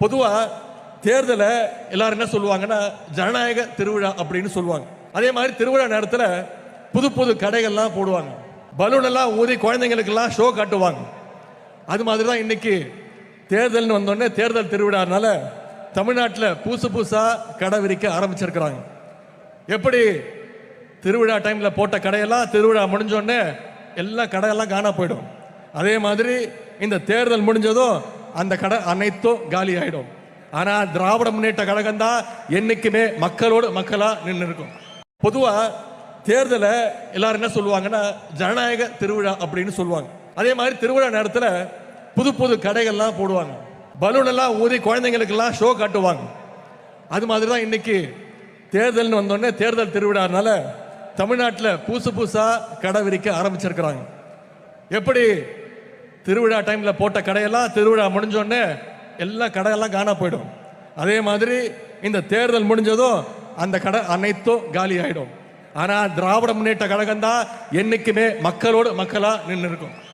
பொதுவாக தேர்தலை எல்லாரும் என்ன சொல்லுவாங்கன்னா ஜனநாயக திருவிழா அப்படின்னு சொல்லுவாங்க. அதே மாதிரி திருவிழா நேரத்தில் புது புது கடைகள்லாம் போடுவாங்க, பலூன் எல்லாம் ஊதி குழந்தைங்களுக்கெல்லாம் ஷோ காட்டுவாங்க. அது மாதிரி தான் இன்னைக்கு தேர்தல்னு வந்தோடனே தேர்தல் திருவிழானால தமிழ்நாட்டில் புதுசாக கடை விரிக்க ஆரம்பிச்சிருக்கிறாங்க. எப்படி திருவிழா டைமில் போட்ட கடையெல்லாம் திருவிழா முடிஞ்சோடனே எல்லாம் கடையெல்லாம் காணா போயிடும், அதே மாதிரி இந்த தேர்தல் முடிஞ்சதும் அந்த கடை அனைத்தும் காலி ஆகிடும். ஆனால் திராவிட முன்னேற்ற கழகம் தான் என்றைக்குமே மக்களோடு மக்களாக நின்று இருக்கும். பொதுவாக தேர்தலை எல்லாரும் என்ன சொல்லுவாங்கன்னா ஜனநாயக திருவிழா அப்படின்னு சொல்லுவாங்க. அதே மாதிரி திருவிழா நேரத்தில் புது புது கடைகள்லாம் போடுவாங்க, பலூன் எல்லாம் ஊதி குழந்தைங்களுக்கெல்லாம் ஷோ காட்டுவாங்க. அது மாதிரி தான் இன்னைக்கு தேர்தல்னு வந்தோடனே தேர்தல் திருவிழானால தமிழ்நாட்டில் புதுசாக கடை விரிக்க ஆரம்பிச்சிருக்கிறாங்க. எப்படி திருவிழா டைமில் போட்ட கடையெல்லாம் திருவிழா முடிஞ்சோடனே எல்லாம் கடையெல்லாம் காணா போயிடும், அதே மாதிரி இந்த தேர்தல் முடிஞ்சதும் அந்த கடை அனைத்தும் காலி ஆகிடும். ஆனால் திராவிட முன்னேற்ற கழகம் தான் என்றைக்குமே மக்களோடு மக்களாக நின்று இருக்கும்.